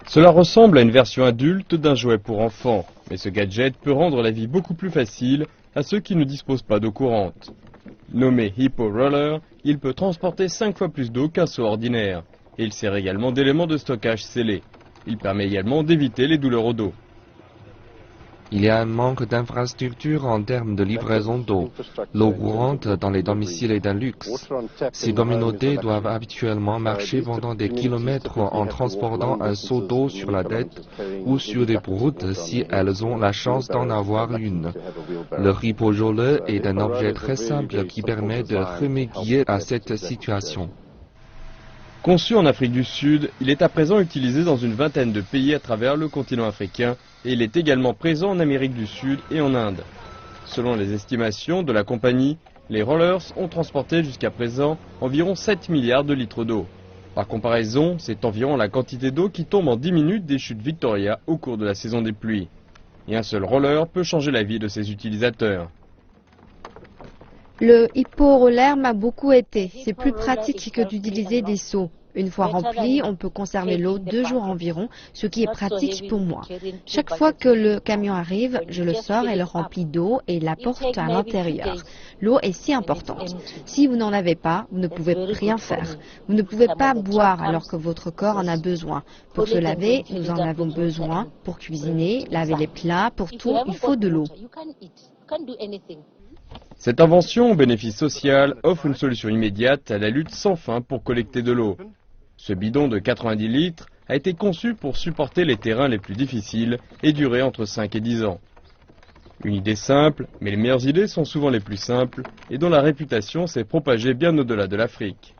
Cela ressemble à une version adulte d'un jouet pour enfants, mais ce gadget peut rendre la vie beaucoup plus facile à ceux qui ne disposent pas d'eau courante. Nommé Hippo Roller, il peut transporter 5 fois plus d'eau qu'un seau ordinaire, et il sert également d'élément de stockage scellé. Il permet également d'éviter les douleurs au dos. Il y a un manque d'infrastructures en termes de livraison d'eau. L'eau courante dans les domiciles est un luxe. Ces communautés doivent habituellement marcher pendant des kilomètres en transportant un seau d'eau sur la tête ou sur des routes si elles ont la chance d'en avoir une. Le Hippo-Roller est un objet très simple qui permet de remédier à cette situation. Conçu en Afrique du Sud, il est à présent utilisé dans une vingtaine de pays à travers le continent africain et il est également présent en Amérique du Sud et en Inde. Selon les estimations de la compagnie, les rollers ont transporté jusqu'à présent environ 7 milliards de litres d'eau. Par comparaison, c'est environ la quantité d'eau qui tombe en 10 minutes des chutes Victoria au cours de la saison des pluies. Et un seul roller peut changer la vie de ses utilisateurs. Le Hippo Roller m'a beaucoup aidé. C'est plus pratique que d'utiliser des seaux. Une fois rempli, on peut conserver l'eau 2 jours environ, ce qui est pratique pour moi. Chaque fois que le camion arrive, je le sors et le remplis d'eau et l'apporte à l'intérieur. L'eau est si importante. Si vous n'en avez pas, vous ne pouvez rien faire. Vous ne pouvez pas boire alors que votre corps en a besoin. Pour se laver, nous en avons besoin. Pour cuisiner, laver les plats, pour tout, il faut de l'eau. Cette invention au bénéfice social offre une solution immédiate à la lutte sans fin pour collecter de l'eau. Ce bidon de 90 litres a été conçu pour supporter les terrains les plus difficiles et durer entre 5 et 10 ans. Une idée simple, mais les meilleures idées sont souvent les plus simples et dont la réputation s'est propagée bien au-delà de l'Afrique.